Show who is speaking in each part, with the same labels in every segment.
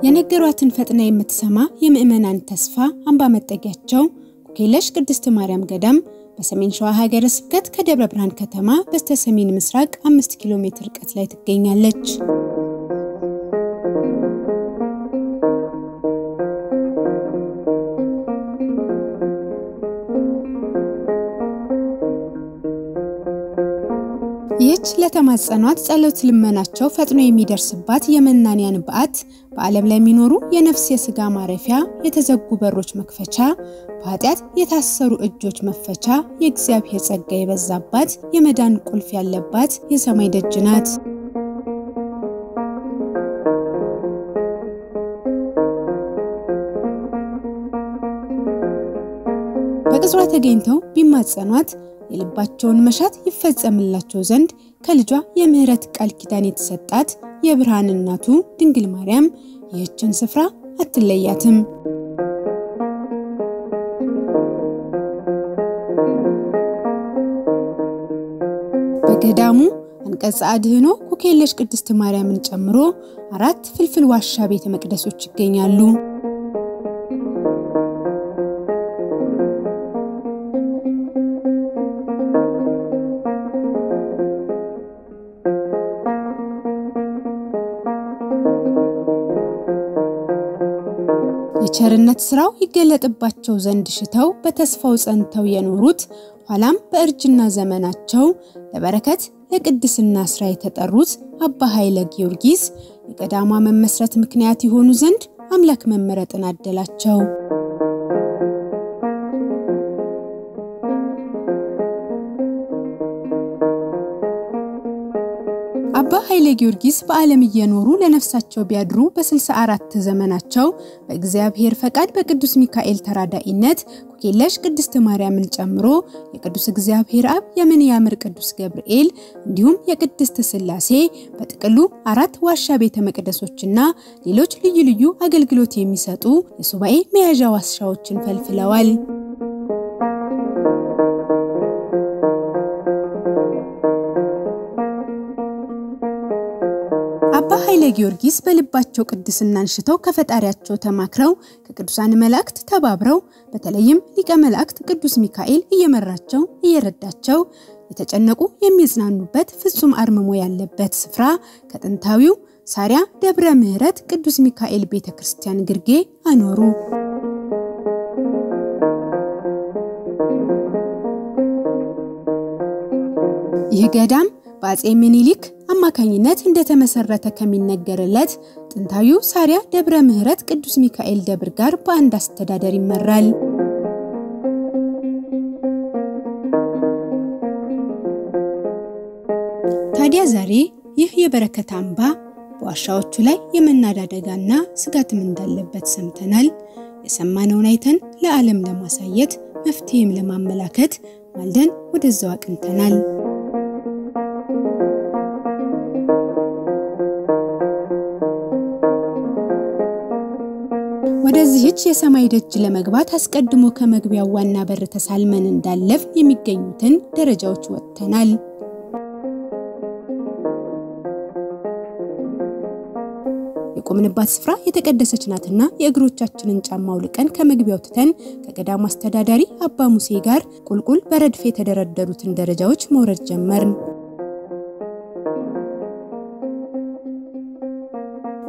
Speaker 1: የነገሯትን ፈጥና የምትሰማ የምእመናን ተስፋ አምባ መጠጊያቸው ኩክየለሽ ቅድስት ማርያም ገዳም በሰሜን ሸዋ ሀገረ ስብከት ከደብረ ብርሃን ከተማ በስተሰሜን ምስራቅ 5 ኪሎ ሜትር ርቀት ላይ ትገኛለች። ይህች ለተማጸኗት ጸሎት ልመናቸው ፈጥኖ የሚደርስባት የመናንያን በዓት በዓለም ላይ የሚኖሩ የነፍስ የሥጋ ማረፊያ የተዘጉ በሮች መክፈቻ በኃጢአት የታሰሩ እጆች መፈቻ የእግዚአብሔር ጸጋ የበዛባት የመዳን ቁልፍ ያለባት የሰማይ ደጅ ናት። በቅጽሯ ተገኝተው ቢማጸኗት የልባቸውን መሻት ይፈጸምላቸው ዘንድ ከልጇ የምህረት ቃል ኪዳን የተሰጣት የብርሃን እናቱ ድንግል ማርያም ይህችን ስፍራ አትለያትም። በገዳሙ አንቀጸ አድህኖ ኩክየለሽ ቅድስት ማርያምን ጨምሮ 4 ፍልፍል ዋሻ ቤተ መቅደሶች ይገኛሉ። የቸርነት ስራው ይገለጥባቸው ዘንድ ሽተው በተስፋው ጸንተው የኖሩት ኋላም በእርጅና ዘመናቸው ለበረከት ለቅድስና ስራ የተጠሩት አባ ኃይለ ጊዮርጊስ የገዳማ መመስረት ምክንያት ይሆኑ ዘንድ አምላክ መመረጥን አደላቸው። አባ ኃይለ ጊዮርጊስ በዓለም እየኖሩ ለነፍሳቸው ቢያድሩ በ64 ዘመናቸው በእግዚአብሔር ፈቃድ በቅዱስ ሚካኤል ተራዳኢነት ኩክየለሽ ቅድስት ማርያምን ጨምሮ የቅዱስ እግዚአብሔር አብ የምንያምር ቅዱስ ገብርኤል እንዲሁም የቅድስት ሥላሴ በጥቅሉ 4 ዋሻ ቤተ መቅደሶችና ሌሎች ልዩ ልዩ አገልግሎት የሚሰጡ የሱባኤ መያዣ ዋሻዎችን ፈልፍለዋል። አባ ኃይለ ጊዮርጊስ በልባቸው ቅድስናን ሽተው ከፈጣሪያቸው ተማክረው ከቅዱሳን መላእክት ተባብረው በተለይም ሊቀ መላእክት ቅዱስ ሚካኤል እየመራቸው እየረዳቸው የተጨነቁ የሚጽናኑበት ፍጹም አርምሞ ያለበት ስፍራ ከጥንታዊው ሳሪያ ደብረ ምህረት ቅዱስ ሚካኤል ቤተክርስቲያን ግርጌ አኖሩ። ይህ ገዳም በአፄ ምኒልክ አማካኝነት እንደተመሰረተ ከሚነገርለት ጥንታዊው ሳሪያ ደብረ ምህረት ቅዱስ ሚካኤል ደብር ጋር በአንድ አስተዳደር ይመራል። ታዲያ ዛሬ ይህ የበረከት አምባ በዋሻዎቹ ላይ የመናድ አደጋና ስጋትም እንዳለበት ሰምተናል። የሰማነውን አይተን ለዓለም ለማሳየት መፍትሄም ለማመላከት ማልደን ወደዛው አቅንተናል። ወደዚህች የሰማይ ደጅ ለመግባት አስቀድሞ ከመግቢያው ዋና በር ተሳልመን እንዳለፍ የሚገኙትን ደረጃዎች ወጥተናል። የቆምንባት ስፍራ የተቀደሰች ናትና የእግሮቻችንን ጫማ አውልቀን ከመግቢያው ትተን ከገዳሙ አስተዳዳሪ አባ ሙሴ ጋር ቁልቁል በረድፍ የተደረደሩትን ደረጃዎች መውረድ ጀመርን።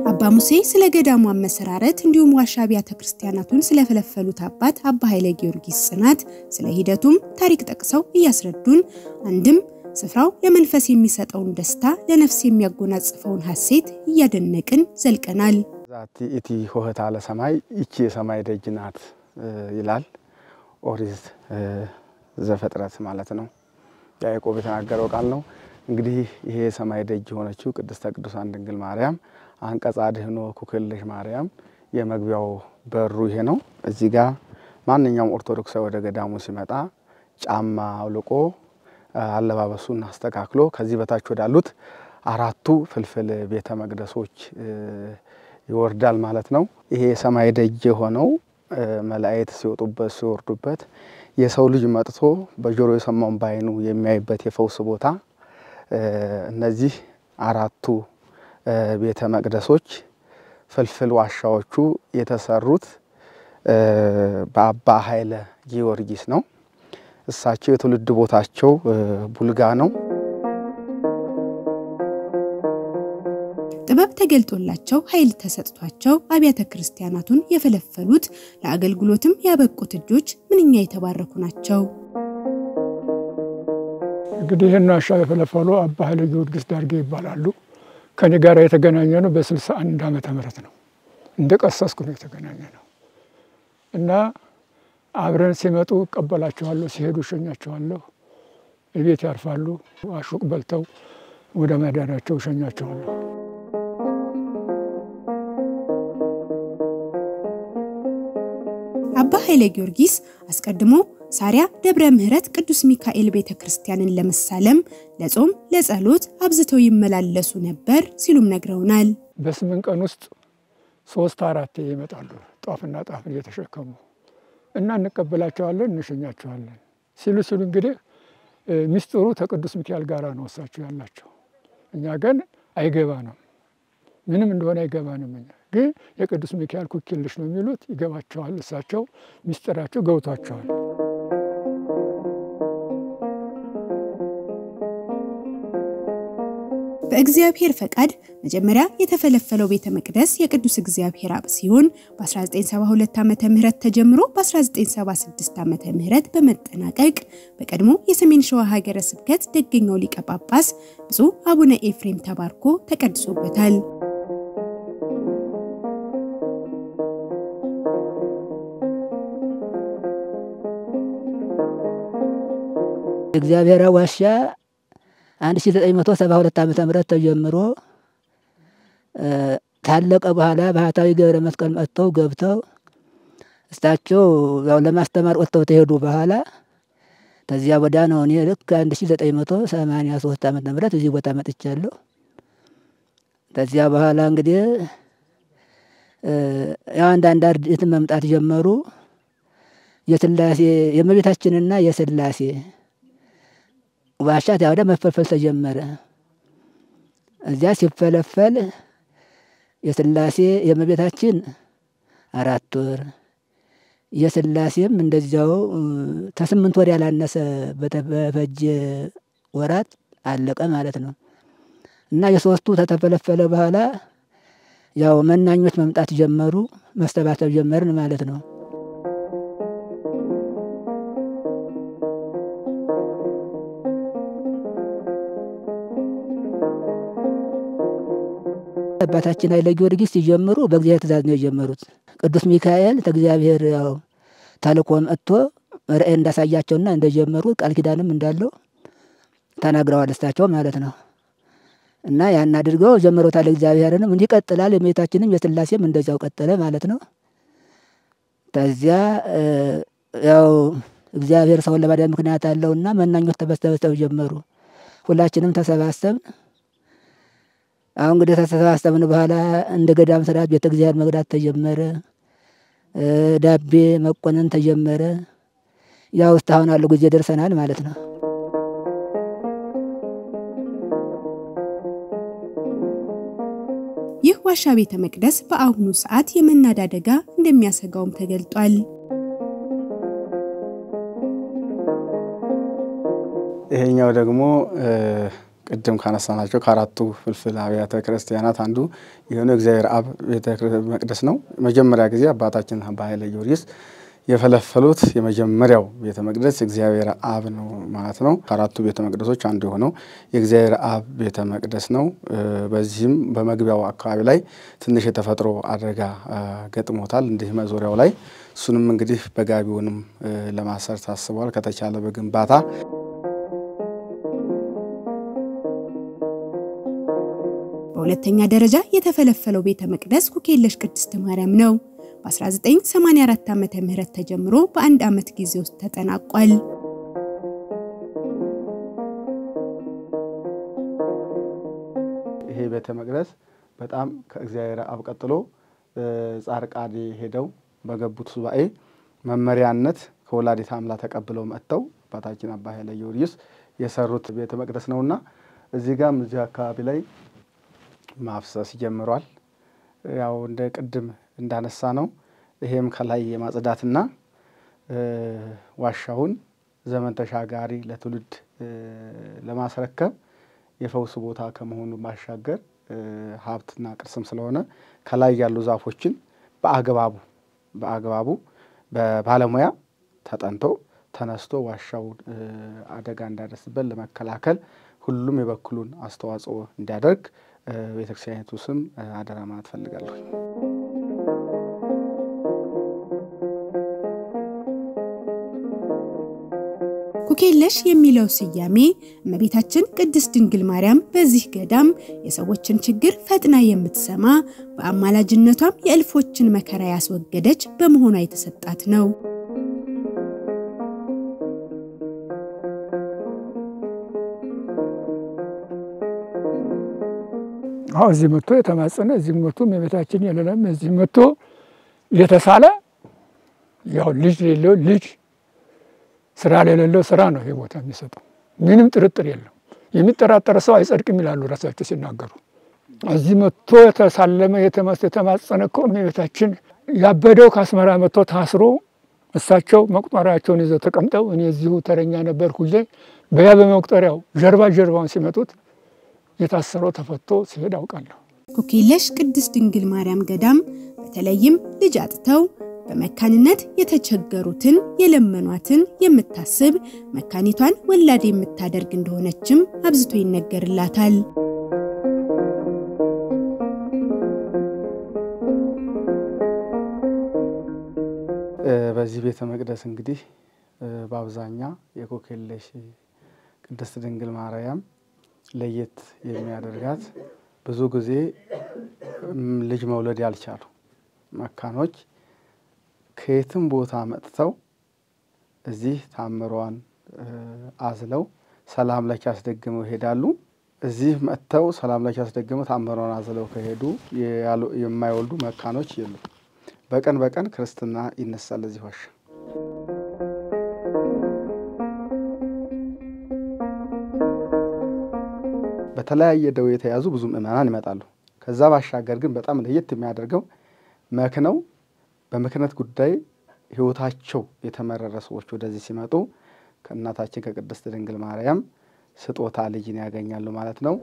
Speaker 1: አባ ሙሴ ስለ ገዳሙ አመሰራረት እንዲሁም ዋሻ አብያተ ክርስቲያናቱን ስለፈለፈሉት አባት አባ ኃይለ ጊዮርጊስ ጽናት ስለ ሂደቱም ታሪክ ጠቅሰው እያስረዱን አንድም ስፍራው ለመንፈስ የሚሰጠውን ደስታ ለነፍስ የሚያጎናጽፈውን ሐሴት እያደነቅን ዘልቀናል።
Speaker 2: ዛቲ እቲ ሆህታ ለሰማይ እቺ የሰማይ ደጅ ናት ይላል ኦሪት ዘፍጥረት ማለት ነው። ያዕቆብ የተናገረው ቃል ነው። እንግዲህ ይሄ ሰማይ ደጅ ሆነችው ቅድስተ ቅዱሳን ድንግል ማርያም አንቀጸ አድኅኖ ኩክልሽ ማርያም የመግቢያው በሩ ይሄ ነው። እዚህ ጋር ማንኛውም ኦርቶዶክሳዊ ወደ ገዳሙ ሲመጣ ጫማ አውልቆ አለባበሱን አስተካክሎ ከዚህ በታች ወዳሉት አራቱ ፍልፍል ቤተ መቅደሶች ይወርዳል ማለት ነው። ይሄ ሰማይ ደጅ ሆነው መላእክት ሲወጡበት ሲወርዱበት የሰው ልጅ መጥቶ በጆሮ የሰማውን ባይኑ የሚያይበት የፈውስ ቦታ እነዚህ አራቱ ቤተ መቅደሶች ፍልፍል ዋሻዎቹ የተሰሩት በአባ ኃይለ ጊዮርጊስ ነው። እሳቸው የትውልድ ቦታቸው ቡልጋ ነው።
Speaker 1: ጥበብ ተገልጦላቸው ኃይል ተሰጥቷቸው አብያተ ክርስቲያናቱን የፈለፈሉት ለአገልግሎትም ያበቁት እጆች ምንኛ የተባረኩ ናቸው።
Speaker 3: እንግዲህ ዋሻ የፈለፈሉ አባ ኃይለ ጊዮርጊስ ዳርጌ ይባላሉ። ከኔ ጋር የተገናኘነው በ61 ዓመተ ምህረት ነው። እንደቀሰስኩ ነው የተገናኘነው እና አብረን ሲመጡ ቀበላቸዋለሁ፣ ሲሄዱ ሸኛቸዋለሁ። ቤት ያርፋሉ። አሹቅ በልተው ወደ ማዳናቸው ሸኛቸዋለሁ።
Speaker 1: አባ ኃይለ ጊዮርጊስ አስቀድሞ ሳሪያ ደብረ ምህረት ቅዱስ ሚካኤል ቤተክርስቲያንን ለመሳለም ለጾም ለጸሎት አብዝተው ይመላለሱ ነበር ሲሉም ነግረውናል።
Speaker 3: በ8 ቀን ውስጥ 3-4 ይመጣሉ ጧፍና ጣፍ እየተሸከሙ እና እንቀበላቸዋለን እንሸኛቸዋለን። ሲሉ እንግዲህ ሚስጥሩ ተቅዱስ ሚካኤል ጋራ ነው እሳቸው ያላቸው። እኛ ግን አይገባንም፣ ምንም እንደሆነ አይገባንም። እኛ ግን የቅዱስ ሚካኤል ኩክልሽ ነው የሚሉት ይገባቸዋል። እሳቸው ሚስጥራቸው ገብቷቸዋል።
Speaker 1: በእግዚአብሔር ፈቃድ መጀመሪያ የተፈለፈለው ቤተ መቅደስ የቅዱስ እግዚአብሔር አብ ሲሆን በ1972 ዓመተ ምህረት ተጀምሮ በ1976 ዓመተ ምህረት በመጠናቀቅ በቀድሞ የሰሜን ሸዋ ሀገረ ስብከት ደገኛው ሊቀ ጳጳስ ብፁዕ አቡነ ኤፍሬም ተባርኮ ተቀድሶበታል።
Speaker 4: እግዚአብሔር ዋሻ 1972 ዓመተ ምህረት ተጀምሮ ታለቀ በኋላ ባህታዊ ገብረ መስቀል መጥተው ገብተው እስታቸው ያው ለማስተማር ወጥተው ተሄዱ በኋላ ተዚያ ወዳ ነው እኔ ልክ 1983 ዓመተ ምህረት እዚህ ቦታ መጥቻለሁ። ተዚያ በኋላ እንግዲህ ያው አንዳንድ አርድእት መምጣት ጀመሩ። የሥላሴ የእመቤታችንና የሥላሴ ዋሻ ታዲያ መፈልፈል ተጀመረ። እዚያ ሲፈለፈል የሥላሴ የእመቤታችን 4 ወር የሥላሴም እንደዚያው ከ8 ወር ያላነሰ በፈጀ ወራት አለቀ ማለት ነው። እና የሶስቱ ተተፈለፈለ በኋላ ያው መናኞች መምጣት ጀመሩ፣ መስተባተብ ጀመርን ማለት ነው። አባታችን ኃይለ ጊዮርጊስ ሲጀምሩ በእግዚአብሔር ትእዛዝ ነው የጀመሩት። ቅዱስ ሚካኤል ከእግዚአብሔር ያው ተልኮ መጥቶ ራእይ እንዳሳያቸውና እንደጀመሩ ቃል ኪዳንም እንዳለው ተናግረዋል እሳቸው ማለት ነው። እና ያን አድርገው ጀምሮታል። እግዚአብሔርንም እንዲቀጥላል የእመቤታችንም የሥላሴም እንደዚያው ቀጠለ ማለት ነው። ከዚያ ያው እግዚአብሔር ሰውን ለማዳን ምክንያት አለውና መናኞች ተበስተው ጀመሩ። ሁላችንም ተሰባሰብን። አሁን እንግዲህ ተሰባሰብን በኋላ እንደ ገዳም ስርዓት ቤተ እግዚአብሔር መቅዳት ተጀመረ። ዳቤ መቆነን ተጀመረ። ያው እስካሁን አለው ጊዜ ደርሰናል ማለት ነው።
Speaker 1: ይህ ዋሻ ቤተ መቅደስ በአሁኑ ሰዓት የመናድ አደጋ እንደሚያሰጋውም ተገልጧል።
Speaker 2: ይሄኛው ደግሞ ቅድም ካነሳናቸው ከአራቱ ፍልፍል አብያተ ክርስቲያናት አንዱ የሆነው እግዚአብሔር አብ ቤተ መቅደስ ነው። መጀመሪያ ጊዜ አባታችን አባ ኃይለ ጊዮርጊስ የፈለፈሉት የመጀመሪያው ቤተ መቅደስ እግዚአብሔር አብ ነው ማለት ነው። ከአራቱ ቤተ መቅደሶች አንዱ የሆነው የእግዚአብሔር አብ ቤተ መቅደስ ነው። በዚህም በመግቢያው አካባቢ ላይ ትንሽ የተፈጥሮ አደጋ ገጥሞታል እንዲህ መዞሪያው ላይ። እሱንም እንግዲህ በጋቢውንም ለማሰር ታስቧል ከተቻለ በግንባታ።
Speaker 1: በሁለተኛ ደረጃ የተፈለፈለው ቤተ መቅደስ ኩክየለሽ ቅድስት ማርያም ነው። በ1984 ዓመተ ምህረት ተጀምሮ በአንድ ዓመት ጊዜ ውስጥ ተጠናቋል።
Speaker 2: ይሄ ቤተ መቅደስ በጣም ከእግዚአብሔር አብ ቀጥሎ ጻርቃኔ ሄደው በገቡት ሱባኤ መመሪያነት ከወላዲተ አምላክ ተቀብለው መጥተው አባታችን አባ ኃይለ ጊዮርጊስ የሰሩት ቤተ መቅደስ ነውና እዚህ ጋርም እዚህ አካባቢ ላይ ማፍሰስ ጀምሯል። ያው እንደ ቅድም እንዳነሳ ነው ይሄም ከላይ የማጽዳትና ዋሻውን ዘመን ተሻጋሪ ለትውልድ ለማስረከብ የፈውስ ቦታ ከመሆኑ ማሻገር ሀብትና ቅርስም ስለሆነ ከላይ ያሉ ዛፎችን በአግባቡ በባለሙያ ተጠንቶ ተነስቶ ዋሻው አደጋ እንዳይደርስበት ለመከላከል ሁሉም የበኩሉን አስተዋጽኦ እንዲያደርግ ቤተክርስቲያኒቱ ስም አደራ ማለት ፈልጋለሁ።
Speaker 1: ኩክየለሽ የሚለው ስያሜ እመቤታችን ቅድስት ድንግል ማርያም በዚህ ገዳም የሰዎችን ችግር ፈጥና የምትሰማ በአማላጅነቷም የእልፎችን መከራ ያስወገደች በመሆኗ የተሰጣት ነው።
Speaker 3: እዚህ መጥቶ የተማጸነ እዚህ መጥቶ እመቤታችን የለለም እዚህ መጥቶ የተሳለ ያው ልጅ የሌለው ልጅ ስራ የሌለው ስራ ነው ይሄ ቦታ የሚሰጠው። ምንም ጥርጥር የለም። የሚጠራጠር ሰው አይጸድቅም ይላሉ ራሳቸው ሲናገሩ። እዚህ መጥቶ የተሳለመ የተማጸነ እኮ እመቤታችን ያበደው ከአስመራ መጥቶ ታስሮ እሳቸው መቁጠሪያቸውን ይዘው ተቀምጠው እኔ እዚሁ ተረኛ ነበርኩ በያ በመቁጠሪያው ጀርባውን ሲመጡት የታሰረው ተፈቶ ሲሄድ አውቃለሁ።
Speaker 1: ኩክየለሽ ቅድስት ድንግል ማርያም ገዳም በተለይም ልጅ አጥተው በመካንነት የተቸገሩትን የለመኗትን የምታስብ መካኒቷን ወላድ የምታደርግ እንደሆነችም አብዝቶ ይነገርላታል።
Speaker 2: በዚህ ቤተ መቅደስ እንግዲህ በአብዛኛው የኩክየለሽ ቅድስት ድንግል ማርያም ለየት የሚያደርጋት ብዙ ጊዜ ልጅ መውለድ ያልቻሉ መካኖች ከየትም ቦታ መጥተው እዚህ ታምሯን አዝለው ሰላም ለኪ አስደግመው ይሄዳሉ። እዚህ መጥተው ሰላም ለኪ አስደግመው ታምሯን አዝለው ከሄዱ የማይወልዱ መካኖች የሉ። በቀን ክርስትና ይነሳል እዚህ ዋሻ። በተለያየ ደዌ የተያዙ ብዙ ምእመናን ይመጣሉ። ከዛ ባሻገር ግን በጣም ለየት የሚያደርገው መክነው በምክንያት ጉዳይ ህይወታቸው የተመረረ ሰዎች ወደዚህ ሲመጡ ከእናታችን ከቅድስት ድንግል ማርያም ስጦታ ልጅን ያገኛሉ ማለት ነው።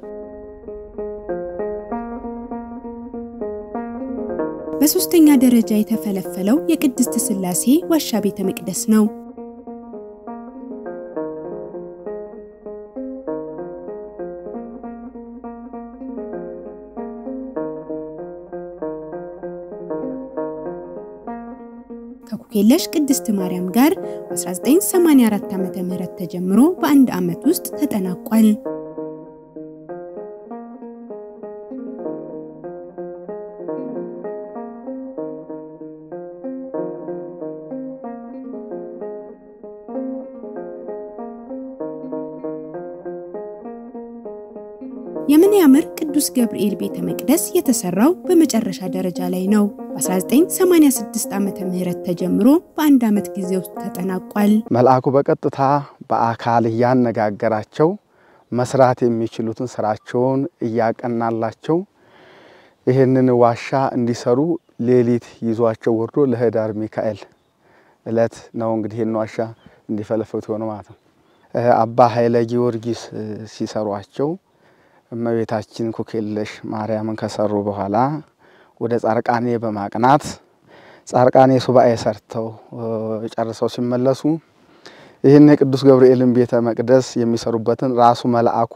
Speaker 1: በሶስተኛ ደረጃ የተፈለፈለው የቅድስት ሥላሴ ዋሻ ቤተ መቅደስ ነው። ከኩክየለሽ ቅድስት ማርያም ጋር በ1984 ዓመተ ምህረት ተጀምሮ በአንድ ዓመት ውስጥ ተጠናቋል። የምንያምር ቅዱስ ገብርኤል ቤተ መቅደስ የተሰራው በመጨረሻ ደረጃ ላይ ነው። በ1986 ዓመተ ምህረት ተጀምሮ በአንድ ዓመት ጊዜ ውስጥ ተጠናቋል።
Speaker 2: መልአኩ በቀጥታ በአካል ያነጋገራቸው መስራት የሚችሉትን ስራቸውን እያቀናላቸው ይሄንን ዋሻ እንዲሰሩ ሌሊት ይዟቸው ወርዶ ለህዳር ሚካኤል እለት ነው እንግዲህ ይሄን ዋሻ እንዲፈለፈቱ ሆነ ማለት ነው። አባ ኃይለ ጊዮርጊስ ሲሰሯቸው እመቤታችን ኩክየለሽ ማርያምን ከሰሩ በኋላ ወደ ጻርቃኔ በማቅናት ጻርቃኔ ሱባኤ ሰርተው ጨርሰው ሲመለሱ ይሄን የቅዱስ ገብርኤልን ቤተ መቅደስ የሚሰሩበትን ራሱ መልአኩ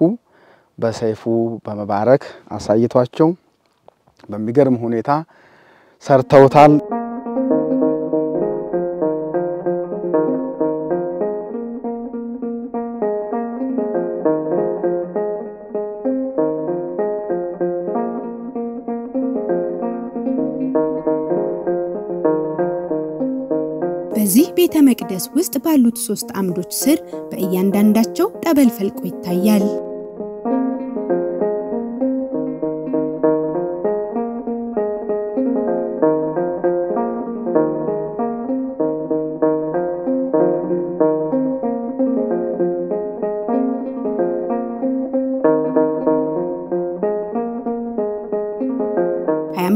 Speaker 2: በሰይፉ በመባረክ አሳይቷቸው በሚገርም ሁኔታ ሰርተውታል።
Speaker 1: በዚህ ቤተ መቅደስ ውስጥ ባሉት 3 አምዶች ስር በእያንዳንዳቸው ጠበል ፈልቆ ይታያል።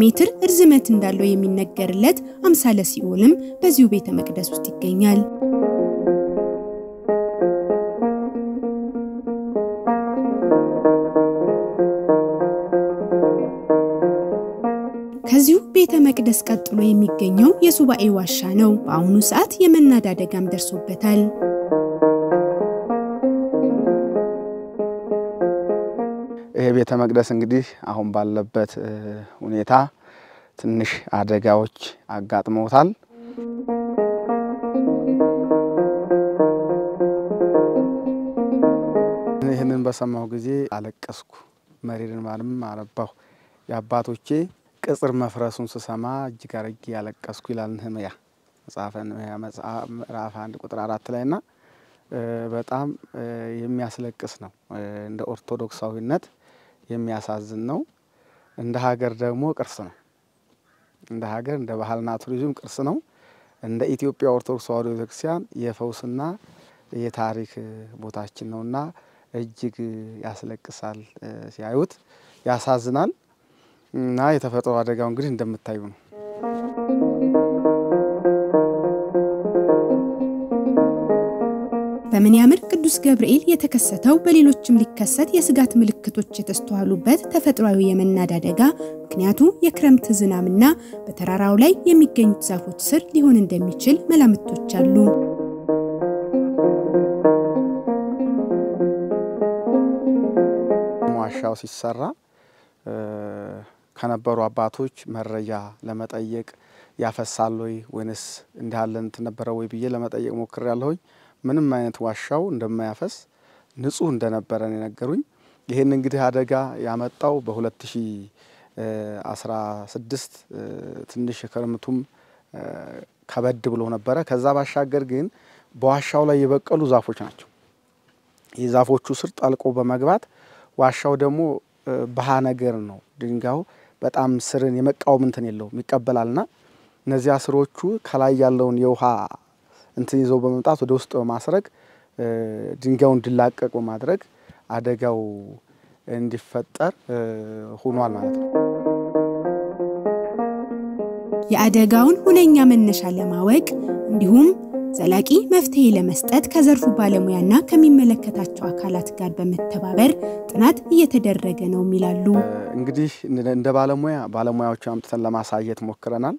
Speaker 1: ሜትር እርዝመት እንዳለው የሚነገርለት አምሳለ ሲኦልም በዚሁ ቤተ መቅደስ ውስጥ ይገኛል። ከዚሁ ቤተ መቅደስ ቀጥሎ የሚገኘው የሱባኤ ዋሻ ነው። በአሁኑ ሰዓት የመናድ አደጋም ደርሶበታል።
Speaker 2: ይሄ ቤተ መቅደስ እንግዲህ አሁን ባለበት ሁኔታ ትንሽ አደጋዎች አጋጥመውታል። ይሄንን በሰማው ጊዜ አለቀስኩ፣ መሪርን ማለም አነባሁ። የአባቶቼ ቅጽር መፍረሱን ስሰማ እጅግ አርጌ ያለቀስኩ ይላል ነህምያ መጽሐፈ ነህምያ ምዕራፍ 1 ቁጥር 4 ላይና በጣም የሚያስለቅስ ነው። እንደ ኦርቶዶክሳዊነት የሚያሳዝን ነው። እንደ ሀገር ደግሞ ቅርስ ነው። እንደ ሀገር እንደ ባህልና ቱሪዝም ቅርስ ነው። እንደ ኢትዮጵያ ኦርቶዶክስ ተዋሕዶ ቤተክርስቲያን የፈውስና የታሪክ ቦታችን ነውና እጅግ ያስለቅሳል፣ ሲያዩት ያሳዝናል። እና የተፈጥሮ አደጋው እንግዲህ እንደምታዩ ነው።
Speaker 1: በምን ያምር ቅዱስ ገብርኤል የተከሰተው በሌሎችም ሊከሰት የስጋት ምልክቶች የተስተዋሉበት ተፈጥሯዊ የመናድ አደጋ ምክንያቱ የክረምት ዝናብና በተራራው ላይ የሚገኙት ዛፎች ስር ሊሆን እንደሚችል መላምቶች አሉ።
Speaker 2: ዋሻው ሲሰራ ከነበሩ አባቶች መረጃ ለመጠየቅ ያፈሳል ወይ ወይንስ እንዳለን ተነበረው ወይ ብዬ ለመጠየቅ ሞክሬያለሁ። ምንም አይነት ዋሻው እንደማያፈስ ንጹህ እንደነበረ ነገሩኝ። ይሄን እንግዲህ አደጋ ያመጣው በ2016 ትንሽ ከርምቱም ከበድ ብሎ ነበር። ከዛ ባሻገር ግን በዋሻው ላይ የበቀሉ ዛፎች ናቸው። የዛፎቹ ስር ጣልቆ በመግባት ዋሻው ደግሞ ባህ ነገር ነው። ድንጋዩ በጣም ስርን የመቃወም እንትን የለውም ይቀበላልና እነዚያ ስሮቹ ከላይ ያለውን የውሃ እንትን ይዘው በመምጣት ወደ ውስጥ በማስረግ ድንጋዩን እንዲላቀቅ በማድረግ አደጋው እንዲፈጠር ሆኗል ማለት ነው።
Speaker 1: የአደጋውን ሁነኛ መነሻ ለማወቅ እንዲሁም ዘላቂ መፍትሄ ለመስጠት ከዘርፉ ባለሙያና ከሚመለከታቸው አካላት ጋር በመተባበር ጥናት እየተደረገ ነው ይላሉ።
Speaker 2: እንግዲህ እንደ ባለሙያዎች አምጥተን ለማሳየት ሞክረናል።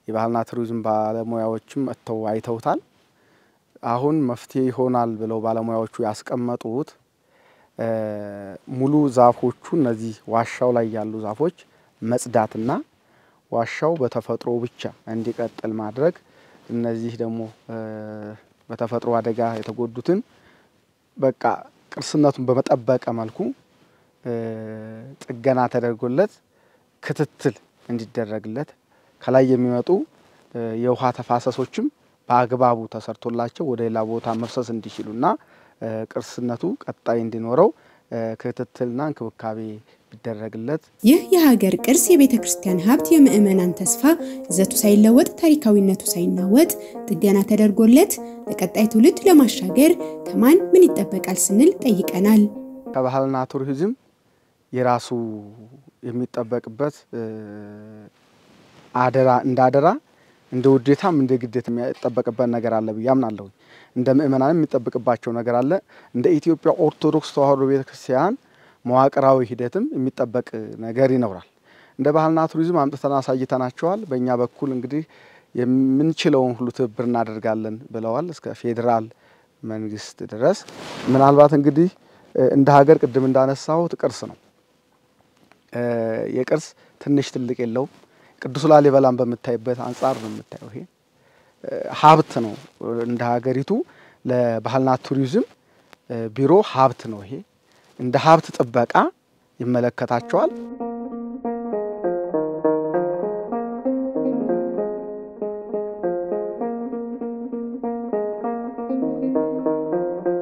Speaker 2: የባህልና ቱሪዝም ባለሙያዎችም መጥተው አይተውታል። አሁን መፍትሄ ይሆናል ብለው ባለሙያዎቹ ያስቀመጡት ሙሉ ዛፎቹ እነዚህ ዋሻው ላይ ያሉ ዛፎች መጽዳትና ዋሻው በተፈጥሮ ብቻ እንዲቀጥል ማድረግ፣ እነዚህ ደግሞ በተፈጥሮ አደጋ የተጎዱትን በቃ ቅርስነቱን በመጠበቅ መልኩ ጥገና ተደርጎለት ክትትል እንዲደረግለት ከላይ የሚመጡ የውሃ ተፋሰሶችም በአግባቡ ተሰርቶላቸው ወደ ሌላ ቦታ መፍሰስ እንዲችሉና ቅርስነቱ ቀጣይ እንዲኖረው ክትትልና እንክብካቤ ቢደረግለት።
Speaker 1: ይህ የሀገር ቅርስ የቤተ ክርስቲያን ሀብት የምእመናን ተስፋ ይዘቱ ሳይለወጥ ታሪካዊነቱ ሳይናወጥ ጥገና ተደርጎለት ለቀጣይ ትውልድ ለማሻገር ከማን ምን ይጠበቃል ስንል ጠይቀናል።
Speaker 2: ከባህልና ቱሪዝም የራሱ የሚጠበቅበት አደራ እንደ ውዴታም እንደ ግዴታ የሚጠበቅበት ነገር አለ ብዬ አምናለሁ። እንደ ምእመናንም የሚጠበቅባቸው ነገር አለ። እንደ ኢትዮጵያ ኦርቶዶክስ ተዋሕዶ ቤተክርስቲያን መዋቅራዊ ሂደትም የሚጠበቅ ነገር ይኖራል። እንደ ባህልና ቱሪዝም አምጥተን አሳይተናቸዋል። በእኛ በኩል እንግዲህ የምንችለውን ሁሉ ትብብር እናደርጋለን ብለዋል እስከ ፌዴራል መንግስት ድረስ። ምናልባት እንግዲህ እንደ ሀገር ቅድም እንዳነሳሁት ቅርስ ነው። የቅርስ ትንሽ ትልቅ የለውም። ቅዱስ ላሊበላን በመታይበት አንጻር ነው የምታየው። ይሄ ሀብት ነው። እንደ ሀገሪቱ ለባህልና ቱሪዝም ቢሮ ሀብት ነው። ይሄ እንደ ሀብት ጥበቃ ይመለከታቸዋል።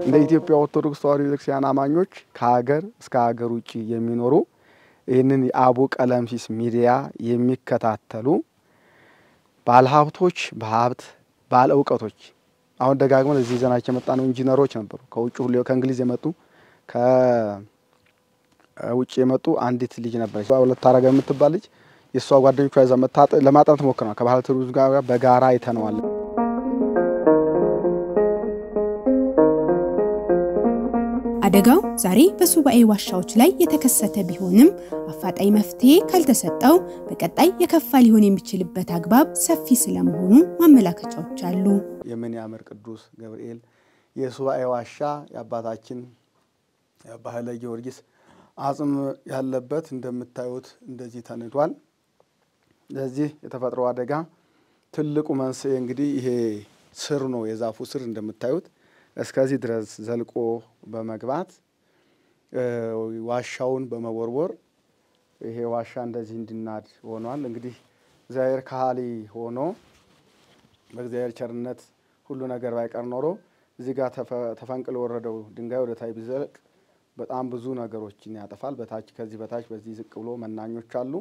Speaker 2: እንደ ኢትዮጵያ ኦርቶዶክስ ተዋሕዶ ቤተክርስቲያን አማኞች ከሀገር እስከ ሀገር ውጪ የሚኖሩ ይህንን የአቡ ቀለምሲስ ሚዲያ የሚከታተሉ ባለሀብቶች በሀብት ባለ እውቀቶች አሁን ደጋግመን እዚህ ዘናቸው የመጣ ነው ኢንጂነሮች ነበሩ ከውጭ ሁሉ ከእንግሊዝ የመጡ ከውጭ የመጡ አንዲት ልጅ ነበረች ሁለት አረጋ የምትባል ልጅ የሷ ጓደኞቿ ይዛ መጣ ለማጥናት ሞክረዋል ከባህል ቱሪዝም ጋር በጋራ አይተነዋል
Speaker 1: አደጋው ዛሬ በሱባኤ ዋሻዎች ላይ የተከሰተ ቢሆንም አፋጣኝ መፍትሄ ካልተሰጠው በቀጣይ የከፋ ሊሆን የሚችልበት አግባብ ሰፊ ስለመሆኑ ማመላከቻዎች አሉ
Speaker 2: የምን ያምር ቅዱስ ገብርኤል የሱባኤ ዋሻ የአባታችን ባህለ ጊዮርጊስ አጽም ያለበት እንደምታዩት እንደዚህ ተንዷል ለዚህ የተፈጥሮ አደጋ ትልቁ መንስኤ እንግዲህ ይሄ ስር ነው የዛፉ ስር እንደምታዩት እስከዚህ ድረስ ዘልቆ በመግባት ዋሻውን በመወርወር ይሄ ዋሻ እንደዚህ እንድናድ ሆኗል እንግዲህ እግዚአብሔር ካሊ ሆኖ በእግዚአብሔር ቸርነት ሁሉ ነገር ባይቀር ኖሮ እዚህ ጋር ተፈንቅሎ ወረደው ድንጋይ ወደ ታይ ቢዘልቅ በጣም ብዙ ነገሮችን ያጠፋል በታች ከዚህ በታች በዚህ ዝቅ ብሎ መናኞች አሉ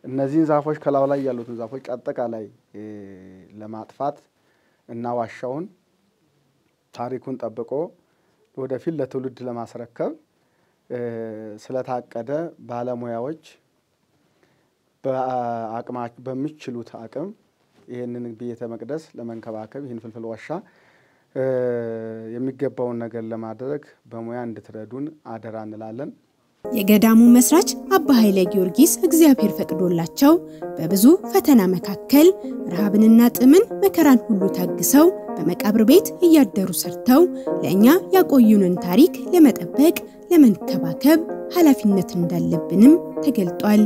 Speaker 2: እነዚህን ዛፎች ከላው ላይ ያሉትን ዛፎች አጠቃላይ ለማጥፋት እና ዋሻውን ታሪኩን ጠብቆ ወደፊት ለትውልድ ለማስረከብ ስለታቀደ ባለሙያዎች በአቅማቸው በሚችሉት አቅም ይሄንን ቤተ መቅደስ ለመንከባከብ ይሄን ፍልፍል ዋሻ የሚገባውን ነገር ለማድረግ በሙያ እንድትረዱን አደራ እንላለን
Speaker 1: የገዳሙ መስራች አባ ኃይለ ጊዮርጊስ እግዚአብሔር ፈቅዶላቸው በብዙ ፈተና መካከል ረሃብንና ጥምን መከራን ሁሉ ታግሰው በመቃብር ቤት እያደሩ ሰርተው ለኛ ያቆዩንን ታሪክ ለመጠበቅ ለመንከባከብ ኃላፊነት እንዳለብንም ተገልጧል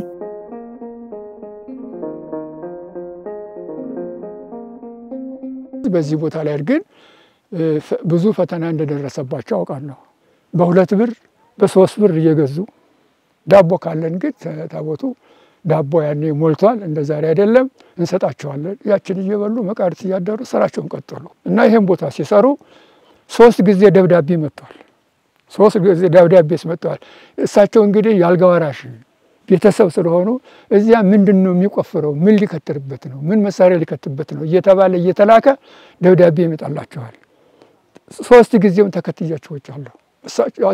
Speaker 3: በዚህ ቦታ ላይ ግን ብዙ ፈተና እንደደረሰባቸው አውቃለሁ በ2 ብር በ3 ብር እየገዙ ዳቦ ካለን ግን ታቦቱ ዳቦ ያኔ ሞልቷል እንደ ዛሬ አይደለም እንሰጣቸዋለን ያችን እየበሉ መቃርት ያደሩ ስራቸውን ቀጠሉ እና ይሄን ቦታ ሲሰሩ 3 ጊዜ ደብዳቤ መጥቷል 3 ጊዜ ደብዳቤ መጥቷል እሳቸው እንግዲህ ያልጋዋራሽ ቤተሰብ ስለሆኑ እዚያ ምንድነው የሚቆፍረው ምን ሊከተርበት ነው ምን መሳሪያ ሊከተርበት ነው እየተባለ እየተላከ ደብዳቤ ይመጣላቸዋል 3 ጊዜውን ተከትያቸው ወጣለሁ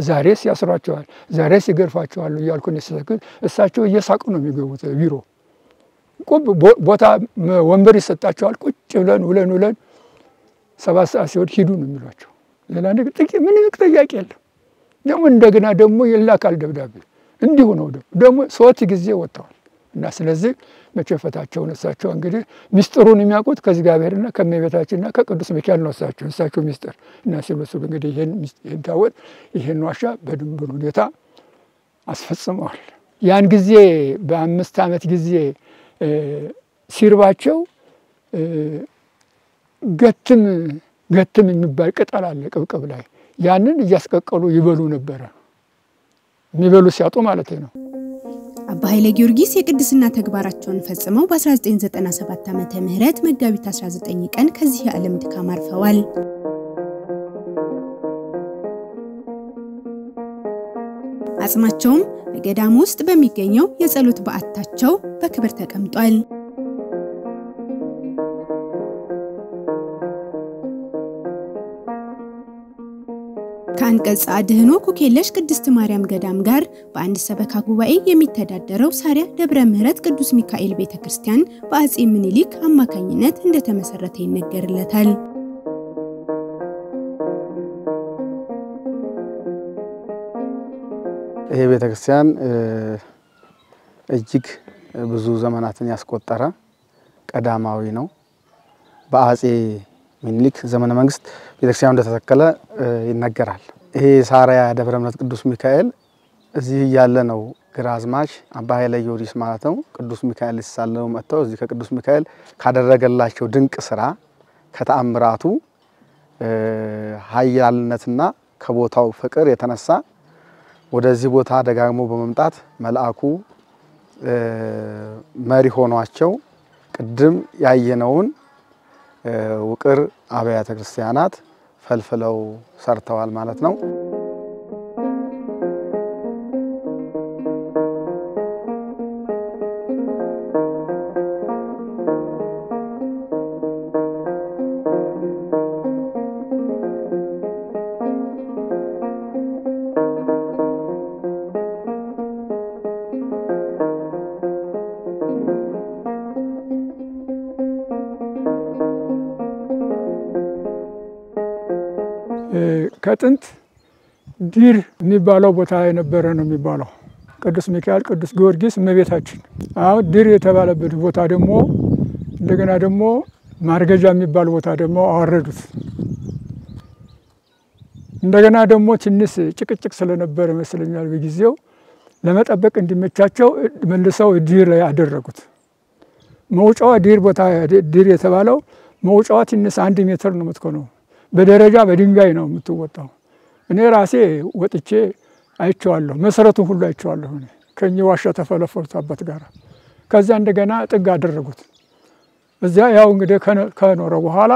Speaker 3: ዛሬስ ያስሯቸዋል ዛሬስ ይገርፋቸዋል ያልኩን እሳቸው እየሳቁ ነው የሚገቡት ቢሮ ቦታ ወንበር ይሰጣቸዋል ቁጭ ብለን 7 ሰዓት ሲወድ ሂዱ ነው የሚሏቸው ሌላ ነገር ጥቂት ምን ጥያቄ የለም ደግሞ እንደገና ደግሞ ይላካል ደብዳቤ እንዲሁ ነው ደግሞ 3 ጊዜ ወጣው እና ስለዚህ መቸፈታቸውን እሳቸው እንግዲህ ሚስጥሩን የሚያውቁት ከእግዚአብሔርና ከመቤታችንና ከቅዱስ ሚካኤል ነው እሳቸው ሚስጥር እና ሲሉስ እንግዲህ ይሄን ታወት ይሄን ዋሻ በድንብር ሁኔታ አስፈጽመዋል ያን ጊዜ በ5 ዓመት ጊዜ ሲርባቸው ገትም የሚባል ቅጠል አለ ቅብቅብ ላይ ያንን እያስቀቀሉ ይበሉ ነበር የሚበሉ ሲያጡ ማለት ነው
Speaker 1: አባ ኃይለ ጊዮርጊስ የቅድስና ተግባራቸውን ፈጽመው በ1997 ዓመተ ምህረት መጋቢት 19 ቀን ከዚህ ዓለም ድካም አርፈዋል አጽማቸውም በገዳሙ ውስጥ በሚገኘው የጸሎት በዓታቸው በክብር ተቀምጧል ከአንቀጸ አድህኖ ኩክየለሽ ቅድስት ማርያም ገዳም ጋር በአንድ ሰበካ ጉባኤ የሚተዳደረው ሳሪያ ደብረ ምህረት ቅዱስ ሚካኤል ቤተክርስቲያን በአጼ ምኒልክ አማካኝነት እንደተመሰረተ ይነገርለታል
Speaker 2: ይሄ ቤተክርስቲያን እጅግ ብዙ ዘመናትን ያስቆጠረ ቀዳማዊ ነው በአጼ ምኒልክ ዘመነ መንግስት ቤተክርስቲያኑ እንደተተከለ ይነገራል ይሄ ሳሪያ ደብረ ምህረት ቅዱስ ሚካኤል እዚህ ያለ ነው ግራዝማች አባ ኃይለ ጊዮርጊስ ማለት ነው ቅዱስ ሚካኤል ሲሳለው መጥተው እዚህ ከቅዱስ ሚካኤል ካደረገላቸው ድንቅ ስራ ከተአምራቱ ኃያልነትና ከቦታው ፍቅር የተነሳ ወደዚህ ቦታ ደጋግሞ በመምጣት መልአኩ መሪ ሆኗቸው ቅድም ያየነውን ውቅር አብያተ ክርስቲያናት ፈልፍለው ሰርተዋል ማለት ነው።
Speaker 3: ከጥንት ዲር የሚባለው ቦታ የነበረ ነው የሚባለው ቅዱስ ሚካኤል ቅዱስ ጊዮርጊስ እመቤታችን። አሁን ዲር የተባለበት ቦታ ደግሞ እንደገና ደግሞ ማርገጃ የሚባል ቦታ ደግሞ አወረዱት። እንደገና ደግሞ ትንሽ ጭቅጭቅ ስለነበረ መስለኛል በጊዜው ለመጠበቅ እንዲመቻቸው መልሰው ዲር ላይ አደረጉት። መውጫዋ ዲር ቦታ ዲር የተባለው መውጫዋ ትንሽ 1 ሜትር ነው የምትሆነው። በደረጃ በድንጋይ ነው የምትወጣው። እኔ ራሴ ወጥቼ አይቼዋለሁ። መሰረቱን ሁሉ አይቼዋለሁ። እኔ ከኛ ዋሻ ተፈለፈሉት አባት ጋር ከዛ እንደገና ጥግ አደረጉት። እዛ ያው እንግዲህ ከኖረ በኋላ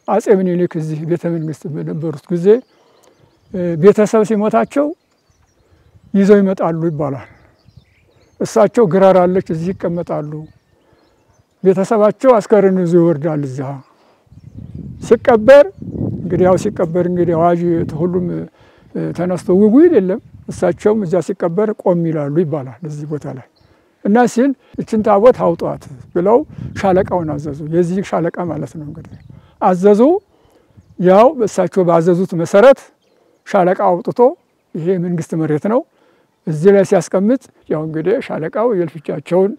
Speaker 3: አጼ ምኒልክ እዚህ ቤተ መንግስት በነበሩት ጊዜ ቤተሰብ ሲሞታቸው ይዘው ይመጣሉ ይባላል። እሳቸው ግራር አለች እዚህ ይቀመጣሉ። ቤተሰባቸው አስከሬን ይዞ ይወርዳል። እዛ ሲቀበር እንግዲህ ያው ሲቀበር እንግዲህ አዋጅ ሁሉም ተነስቶ ውጉ የለም። እሳቸውም እዛ ሲቀበር ቆም ይላሉ ይባላል እዚህ ቦታ ላይ እና ሲል እችን ታቦት አውጧት ብለው ሻለቃውን አዘዙ። የዚህ ሻለቃ ማለት ነው እንግዲህ አዘዙ። ያው እሳቸው ባዘዙት መሰረት ሻለቃ አውጥቶ ይሄ መንግስት መሬት ነው እዚህ ላይ ሲያስቀምጥ ያው እንግዲህ ሻለቃው የልፍቻቸውን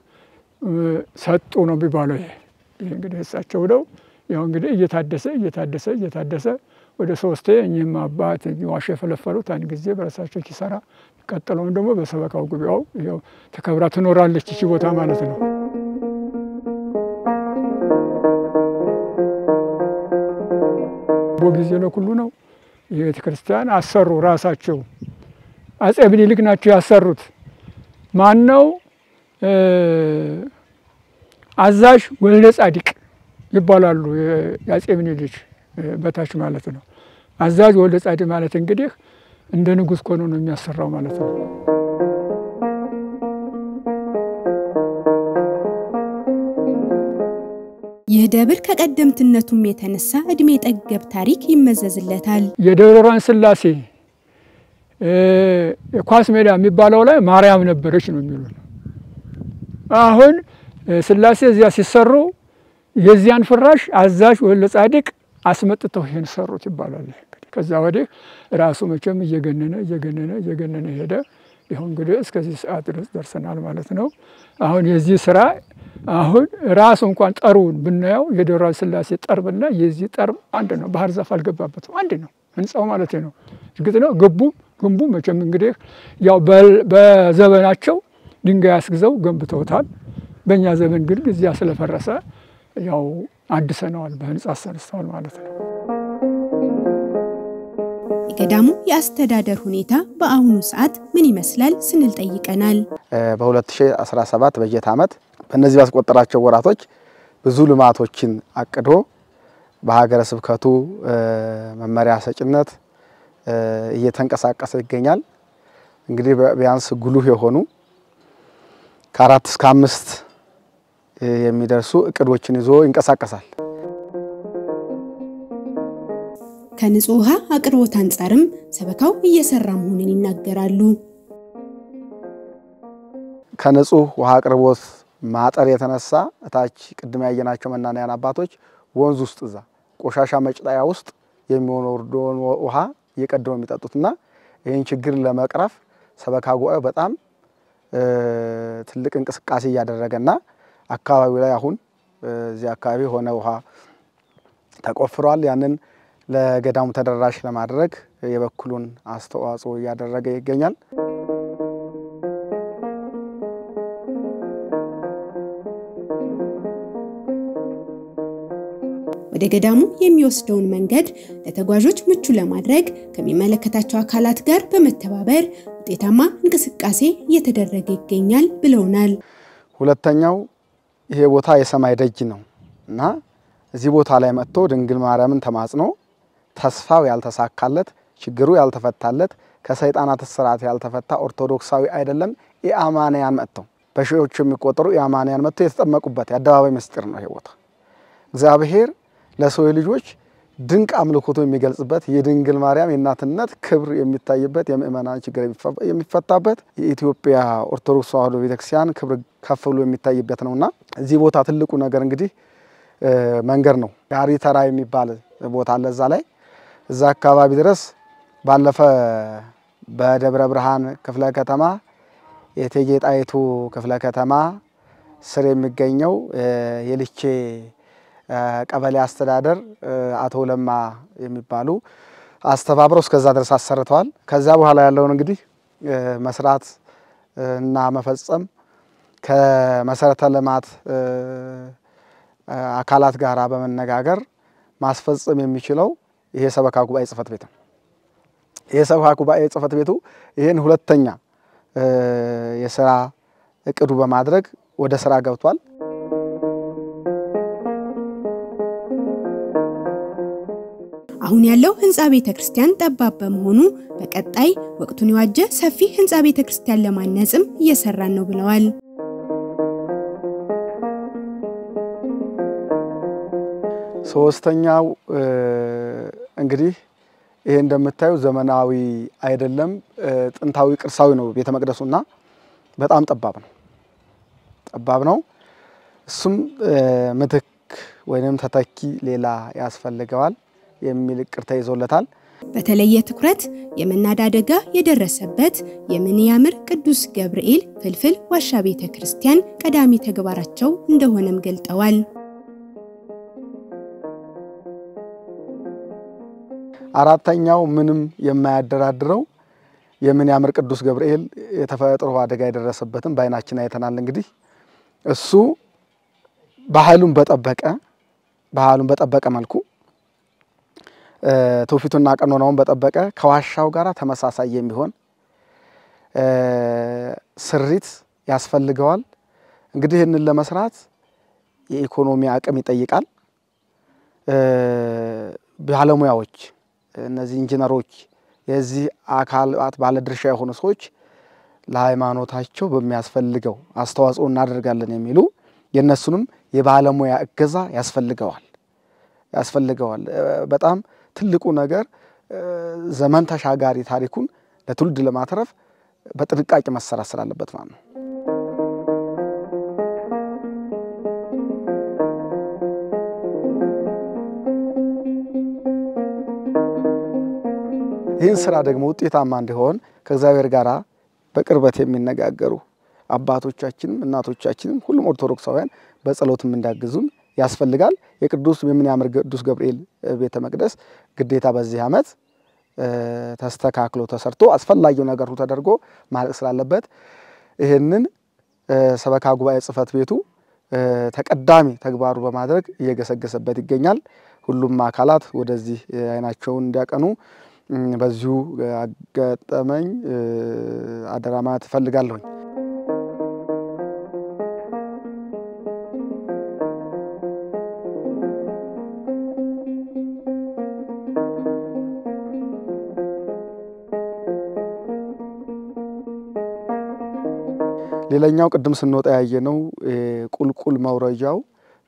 Speaker 3: ሰጡ ነው የሚባለው። ይሄ እንግዲህ እሳቸው ነው ያው እንግዲህ እየታደሰ ወደ 3 እኚህም አባት ዋሻ የፈለፈሉት አንድ ጊዜ በራሳቸው ኪሳራ ቀጥለው ደግሞ በሰበካው ጉባኤው ያው ተከብራ ትኖራለች እቺ ቦታ ማለት ነው። በጊዜ ነው ሁሉ ነው የቤተ ክርስቲያን አሰሩ ራሳቸው አጼ ምኒልክ ናቸው ያሰሩት። ማን ነው? አዛዥ ወልደ ጻዲቅ ይባላሉ። የአጼ ምኒልክ በታች ማለት ነው። አዛዥ ወልደ ጻዲቅ ማለት እንግዲህ እንደ ንጉስ ሆኖ ነው የሚያሰራው ማለት ነው።
Speaker 1: ይህ ደብር ከቀደምትነቱም የተነሳ እድሜ ጠገብ ታሪክ ይመዘዝለታል።
Speaker 3: የደብረ ስላሴ ኳስ ሜዳ የሚባለው ላይ ማርያም ነበረች ነው የሚሉት። አሁን ስላሴ እዚያ ሲሰሩ የዚያን ፍራሽ አዛዥ ወልደ ጻዲቅ አስመጥተው ይሄን ሰሩት ይባላል። ከዛ ወዲህ ራሱ መቼም እየገነነ ሄደ። ይሁን እንግዲህ እስከዚህ ሰዓት ድረስ ደርሰናል ማለት ነው። አሁን የዚህ ስራ አሁን ራሱ እንኳን ጠሩን ብናየው የደብረ ስላሴ ጠርብና የዚህ ጠርብ አንድ ነው። ባህር ዛፍ አልገባበትም አንድ ነው ህንጻው ማለት ነው። እርግጥ ነው ግንቡ መቼም እንግዲህ ያው በዘመናቸው ድንጋይ አስግዘው ገንብተውታል። በእኛ ዘመን ግን እዚያ ስለፈረሰ ያው አድሰነዋል በህንጻ ሰርተዋል ማለት ነው።
Speaker 1: የገዳሙ የአስተዳደር ሁኔታ በአሁኑ ሰዓት ምን ይመስላል ስንል ጠይቀናል።
Speaker 2: በ2017 በጀት ዓመት በእነዚህ ባስቆጠራቸው ወራቶች ብዙ ልማቶችን አቅዶ በሀገረ ስብከቱ መመሪያ ሰጭነት እየተንቀሳቀሰ ይገኛል። እንግዲህ ቢያንስ ጉልህ የሆኑ ከ4 እስከ 5 የሚደርሱ እቅዶችን ይዞ ይንቀሳቀሳል።
Speaker 1: ከንጹህ ውሃ አቅርቦት አንፃርም ሰበካው እየሰራ መሆኑን ይናገራሉ።
Speaker 2: ከንጹህ ውሃ አቅርቦት ማጠር የተነሳ እታች ቅድም ያየናቸው መናንያን አባቶች ወንዝ ውስጥ እዛ ቆሻሻ መጭጣያ ውስጥ የሚወርደውን ውሃ እየቀደሙ የሚጠጡትና ይህን ችግር ለመቅረፍ ሰበካ ጉባኤ በጣም ትልቅ እንቅስቃሴ እያደረገና አካባቢው ላይ አሁን እዚህ አካባቢ ሆነ ውሃ ተቆፍሯል። ያንን ለገዳሙ ተደራሽ ለማድረግ የበኩሉን አስተዋጽኦ እያደረገ ይገኛል።
Speaker 1: ወደ ገዳሙ የሚወስደውን መንገድ ለተጓዦች ምቹ ለማድረግ ከሚመለከታቸው አካላት ጋር በመተባበር ውጤታማ እንቅስቃሴ እየተደረገ ይገኛል ብለውናል።
Speaker 2: ሁለተኛው ይሄ ቦታ የሰማይ ደጅ ነው እና እዚህ ቦታ ላይ መጥቶ ድንግል ማርያምን ተማጽኖ ተስፋው ያልተሳካለት ችግሩ ያልተፈታለት ከሰይጣናት ስርዓት ያልተፈታ ኦርቶዶክሳዊ አይደለም ኢአማንያን መጥተው በሺዎች የሚቆጠሩ ኢአማንያን መጥተው የተጠመቁበት የአደባባይ ምስጢር ነው። ይሄ ቦታ እግዚአብሔር ለሰው ልጆች ድንቅ አምልኮቱ የሚገልጽበት የድንግል ማርያም የእናትነት ክብር የሚታይበት የምእመናን ችግር የሚፈታበት የኢትዮጵያ ኦርቶዶክስ ተዋሕዶ ቤተክርስቲያን ክብር ከፍ ብሎ የሚታይበት ነውና እዚህ ቦታ ትልቁ ነገር እንግዲህ መንገር ነው። ጋሪ ተራ የሚባል ቦታ አለ። እዛ አካባቢ ድረስ ባለፈ በደብረ ብርሃን ክፍለ ከተማ የእቴጌ ጣይቱ ክፍለ ከተማ ስር የሚገኘው የልቼ ቀበሌ አስተዳደር አቶ ለማ የሚባሉ አስተባብረው እስከዛ ድረስ አሰርተዋል። ከዛ በኋላ ያለውን እንግዲህ መስራት እና መፈጸም ከመሰረተ ልማት አካላት ጋራ በመነጋገር ማስፈጸም የሚችለው ይሄ ሰበካ ጉባኤ ጽፈት ቤት ነው። ይሄ ሰበካ ጉባኤ ጽፈት ቤቱ ይሄን ሁለተኛ የሥራ እቅዱ በማድረግ ወደ ስራ ገብቷል።
Speaker 1: አሁን ያለው ህንጻ ቤተክርስቲያን ጠባብ በመሆኑ በቀጣይ ወቅቱን የዋጀ ሰፊ ህንጻ ቤተክርስቲያን ለማነጽም እየሰራን ነው ብለዋል።
Speaker 2: ሶስተኛው እንግዲህ ይሄ እንደምታዩ ዘመናዊ አይደለም ጥንታዊ ቅርሳዊ ነው ቤተ መቅደሱና በጣም ጠባብ ነው። እሱም ምትክ ወይንም ተተኪ ሌላ ያስፈልገዋል የሚል ቅርታ ይዞለታል።
Speaker 1: በተለየ ትኩረት የመናድ አደጋ የደረሰበት የምንያምር ቅዱስ ገብርኤል ፍልፍል ዋሻ ቤተክርስቲያን ቀዳሚ ተግባራቸው እንደሆነም ገልጠዋል።
Speaker 2: አራተኛው ምንም የማያደራድረው የምንያምር ቅዱስ ገብርኤል የተፈጥሮ አደጋ የደረሰበትን ባይናችን አይተናል። እንግዲህ እሱ ባህሉን በጠበቀ መልኩ ተውፊቱና ቀኖናውን በጠበቀ ከዋሻው ጋራ ተመሳሳይ የሚሆን ስሪት ያስፈልገዋል። እንግዲህ እንን ለመስራት የኢኮኖሚ አቅም ይጠይቃል። ባለሙያዎች እነዚህ ኢንጂነሮች የዚህ አካላት ባለድርሻ የሆኑ ሰዎች ለሃይማኖታቸው በሚያስፈልገው አስተዋጽኦ እናደርጋለን የሚሉ የነሱንም የባለሙያ እገዛ ያስፈልገዋል። በጣም ትልቁ ነገር ዘመን ተሻጋሪ ታሪኩን ለትውልድ ለማትረፍ በጥንቃቄ መሰራት ስላለበት ማለት ነው። ይህን ስራ ደግሞ ውጤታማ እንዲሆን ከእግዚአብሔር ጋራ በቅርበት የሚነጋገሩ አባቶቻችንም እናቶቻችንም ሁሉም ኦርቶዶክሳውያን በጸሎትም እንዳግዙን ያስፈልጋል። የቅዱስ የምንያምር ቅዱስ ገብርኤል ቤተ መቅደስ ግዴታ በዚህ ዓመት ተስተካክሎ ተሰርቶ አስፈላጊው ነገር ሁሉ ተደርጎ ማለቅ ስላለበት ይሄንን ሰበካ ጉባኤ ጽፈት ቤቱ ተቀዳሚ ተግባሩ በማድረግ እየገሰገሰበት ይገኛል። ሁሉም አካላት ወደዚህ አይናቸውን እንዲያቀኑ በዚሁ አጋጣሚ አደራ ማለት እፈልጋለሁ። ሌላኛው ቅድም ስንወጣ ያየነው ቁልቁል መውረጃው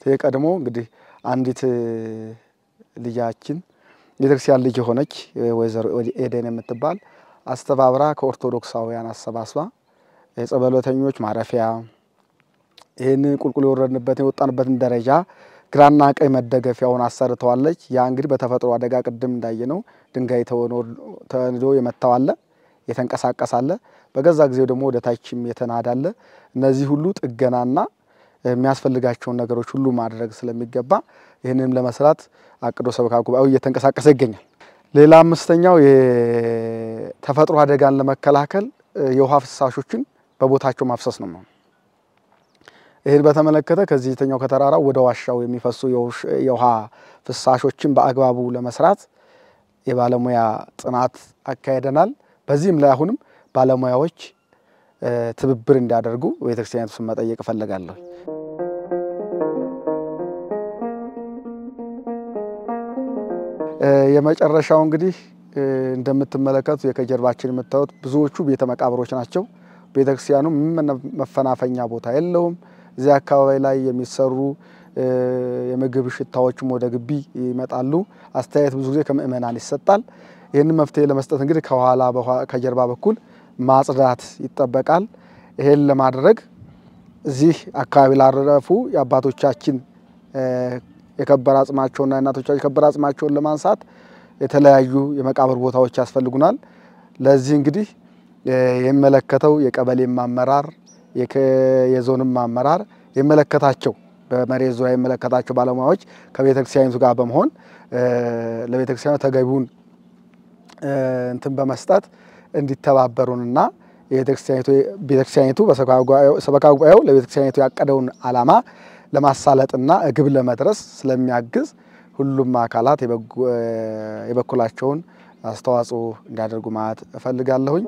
Speaker 2: ተቀድሞ እንግዲህ አንዲት ልጃችን የቤተክርስቲያን ልጅ ሆነች ወይዘሮ ኤደን የምትባል አስተባብራ ከኦርቶዶክሳውያን አሰባስባ የጸበለተኞች ማረፊያ ይሄን ቁልቁል የወረድንበት የወጣንበትን ደረጃ ግራና ቀኝ መደገፊያውን አሰርተዋለች። ያ እንግዲህ በተፈጥሮ አደጋ ቅድም እንዳየነው ድንጋይ ተወንዶ የመታዋለ የተንቀሳቀሳለ በገዛ ጊዜው ደግሞ ወደ ታችም የተናዳለ እነዚህ ሁሉ ጥገናና የሚያስፈልጋቸውን ነገሮች ሁሉ ማድረግ ስለሚገባ ይሄንንም ለመስራት አቅዶ ሰበካ ጉባኤው እየተንቀሳቀሰ ይገኛል። ሌላ አምስተኛው የተፈጥሮ አደጋን ለመከላከል የውሃ ፍሳሾችን በቦታቸው ማፍሰስ ነው። ይሄን በተመለከተ ከዚህ የተኛው ከተራራው ወደ ዋሻው የሚፈሱ የውሃ ፍሳሾችን በአግባቡ ለመስራት የባለሙያ ጥናት አካሄደናል። በዚህም ላይ አሁንም ባለሙያዎች ትብብር እንዲያደርጉ ቤተክርስቲያኑ ስም መጠየቅ እፈልጋለሁ። የመጨረሻው እንግዲህ እንደምትመለከቱ የከጀርባችን የምታዩት ብዙዎቹ ቤተ መቃብሮች ናቸው። ቤተክርስቲያኑ መፈናፈኛ ቦታ የለውም። እዚህ አካባቢ ላይ የሚሰሩ የምግብ ሽታዎችም ወደ ግቢ ይመጣሉ። አስተያየት ብዙ ጊዜ ከምእመናን ይሰጣል። ይህንን መፍትሄ ለመስጠት እንግዲህ ከኋላ ከጀርባ በኩል ማጽዳት ይጠበቃል። ይሄን ለማድረግ እዚህ አካባቢ ላረፉ የአባቶቻችን የከበረ አጽማቸውና የእናቶቻችን የከበረ አጽማቸውን ለማንሳት የተለያዩ የመቃብር ቦታዎች ያስፈልጉናል። ለዚህ እንግዲህ የሚመለከተው የቀበሌም አመራር የዞንም አመራር የሚመለከታቸው በመሬት ዙሪያ የሚመለከታቸው ባለሙያዎች ከቤተክርስቲያኒቱ ጋር በመሆን ለቤተክርስቲያኑ ተገቢውን እንትን በመስጠት እንዲተባበሩንና ቤተክርስቲያኒቱ በሰበካ ጉባኤው ለቤተክርስቲያኒቱ ያቀደውን ዓላማ ለማሳለጥና ግብ ለመድረስ ስለሚያግዝ ሁሉም አካላት የበኩላቸውን አስተዋጽኦ እንዲያደርጉ ማለት እፈልጋለሁኝ።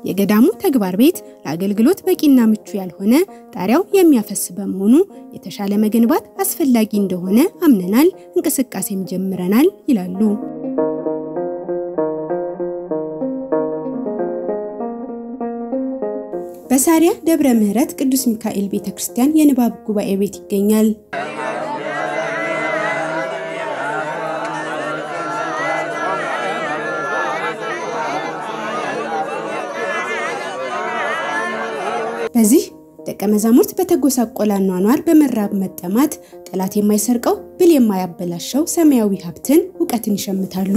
Speaker 1: የገዳሙ ተግባር ቤት ለአገልግሎት በቂና ምቹ ያልሆነ ጣሪያው የሚያፈስ በመሆኑ የተሻለ መገንባት አስፈላጊ እንደሆነ አምነናል፣ እንቅስቃሴም ጀምረናል ይላሉ። በሳሪያ ደብረ ምህረት ቅዱስ ሚካኤል ቤተክርስቲያን የንባብ ጉባኤ ቤት ይገኛል። በዚህ ደቀ መዛሙርት በተጎሳቆለ አኗኗር በመራብ መጠማት ጠላት የማይሰርቀው ብል የማያበላሸው ሰማያዊ ሀብትን ዕውቀትን ይሸምታሉ።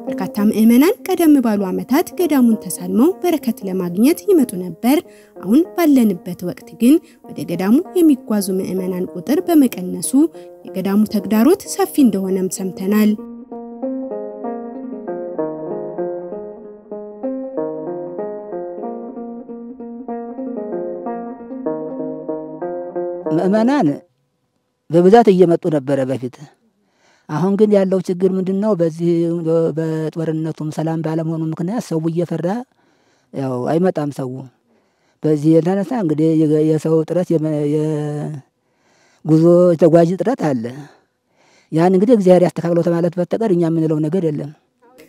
Speaker 1: በርካታ ምእመናን ቀደም ባሉ ዓመታት ገዳሙን ተሳልመው በረከት ለማግኘት ይመጡ ነበር። አሁን ባለንበት ወቅት ግን ወደ ገዳሙ የሚጓዙ ምእመናን ቁጥር በመቀነሱ የገዳሙ ተግዳሮት ሰፊ እንደሆነም ሰምተናል።
Speaker 4: ምእመናን በብዛት እየመጡ ነበር በፊት። አሁን ግን ያለው ችግር ምንድነው? በዚህ በጦርነቱም ሰላም ባለመሆኑ ምክንያት ሰው እየፈራ ያው አይመጣም ሰው። በዚህ የተነሳ እንግዲህ የሰው ጥረት የጉዞ ተጓዥ ጥረት አለ። ያን እንግዲህ እግዚአብሔር ያስተካክለው ተማለት በተቀር እኛ የምንለው ነገር የለም።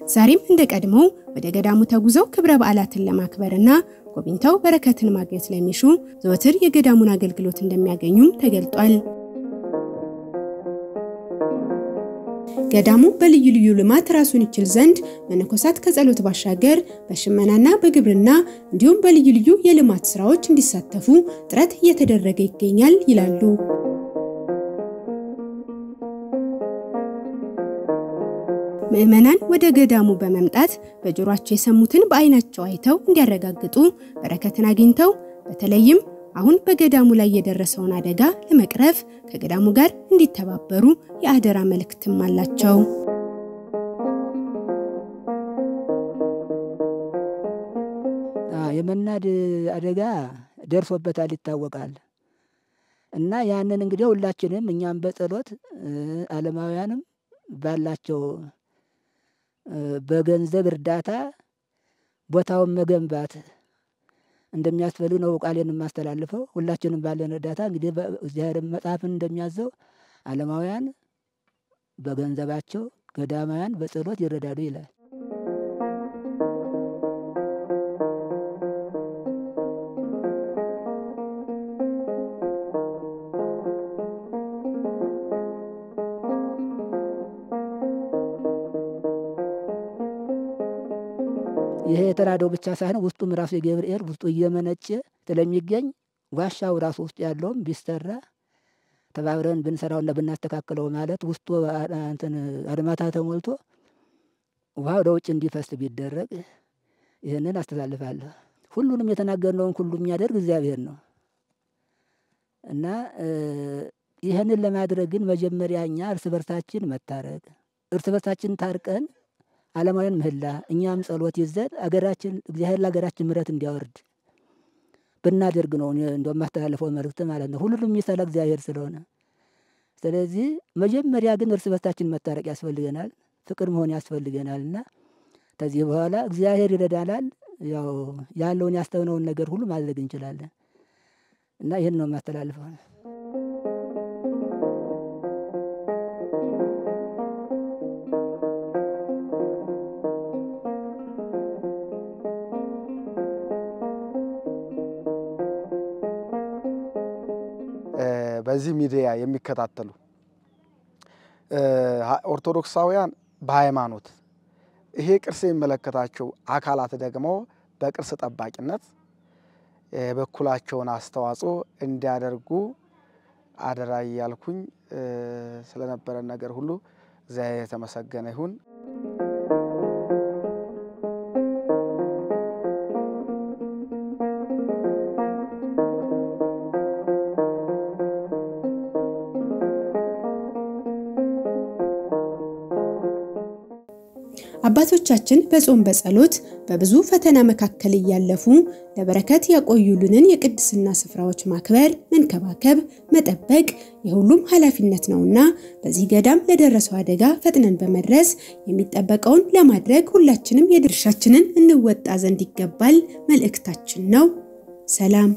Speaker 1: ዛሬም እንደቀድሞው ወደ ገዳሙ ተጉዘው ክብረ በዓላትን ለማክበርና ጎብኝተው በረከትን ማግኘት ለሚሹ ዘወትር የገዳሙን አገልግሎት እንደሚያገኙም ተገልጧል። ገዳሙ በልዩ ልዩ ልማት ራሱን ይችል ዘንድ መነኮሳት ከጸሎት ባሻገር በሽመናና በግብርና እንዲሁም በልዩ ልዩ የልማት ስራዎች እንዲሳተፉ ጥረት እየተደረገ ይገኛል ይላሉ። ምእመናን ወደ ገዳሙ በመምጣት በጆሮአቸው የሰሙትን በአይናቸው አይተው እንዲያረጋግጡ በረከትን አግኝተው በተለይም አሁን በገዳሙ ላይ የደረሰውን አደጋ ለመቅረፍ ከገዳሙ ጋር እንዲተባበሩ የአደራ መልእክትም አላቸው።
Speaker 4: የመናድ አደጋ ደርሶበታል ይታወቃል። እና ያንን እንግዲህ ሁላችንም እኛም በጸሎት ዓለማውያንም ባላቸው በገንዘብ እርዳታ ቦታውን መገንባት እንደሚያስፈልግ ነው ቃሌን የማስተላልፈው። ሁላችንም ባለን እርዳታ እንግዲህ እግዚአብሔር መጽሐፍን እንደሚያዘው ዓለማውያን በገንዘባቸው ገዳማውያን በጸሎት ይረዳሉ ይላል። ይሄ የተራደው ብቻ ሳይሆን ውስጡም ራሱ የገብርኤል ውስጡ እየመነጨ ስለሚገኝ ዋሻው ራሱ ውስጥ ያለውም ቢሰራ ተባብረን ብንሰራውና ብናስተካክለው ማለት ውስጡ እንትን አድማታ ተሞልቶ ውሃ ወደ ውጭ እንዲፈስ ቢደረግ ይህንን አስተላልፋለሁ። ሁሉንም የተናገርነውን ሁሉ የሚያደርግ እግዚአብሔር ነው እና ይህንን ለማድረግ ግን መጀመሪያ እኛ እርስ በርሳችን መታረቅ፣ እርስ በርሳችን ታርቀን ዓለማውያን ምህላ እኛም ጸሎት ይዘን አገራችን እግዚአብሔር ለሀገራችን ምሕረት እንዲያወርድ ብናደርግ ነው እንደው ማስተላለፈው መልእክት ማለት ነው። ሁሉንም የሚሰራ እግዚአብሔር ስለሆነ ስለዚህ መጀመሪያ ግን እርስ በርሳችን መታረቅ ያስፈልገናል፣ ፍቅር መሆን ያስፈልገናልና ከዚህ በኋላ እግዚአብሔር ይረዳናል። ያው ያለውን ያስተውነውን ነገር ሁሉ ማድረግ እንችላለን እና ይሄን ነው የማስተላልፈው።
Speaker 2: በዚህ ሚዲያ የሚከታተሉ ኦርቶዶክሳውያን በሃይማኖት ይሄ ቅርስ የሚመለከታቸው አካላት ደግሞ በቅርስ ጠባቂነት የበኩላቸውን አስተዋጽኦ እንዲያደርጉ አደራ ያልኩኝ ስለነበረ ነገር ሁሉ እግዚአብሔር የተመሰገነ ይሁን።
Speaker 1: አባቶቻችን በጾም በጸሎት በብዙ ፈተና መካከል ያለፉ ለበረከት ያቆዩልንን የቅድስና ስፍራዎች ማክበር፣ መንከባከብ፣ መጠበቅ የሁሉም ኃላፊነት ነውና በዚህ ገዳም ለደረሰው አደጋ ፈጥነን በመድረስ የሚጠበቀውን ለማድረግ ሁላችንም የድርሻችንን እንወጣ ዘንድ ይገባል መልእክታችን ነው። ሰላም።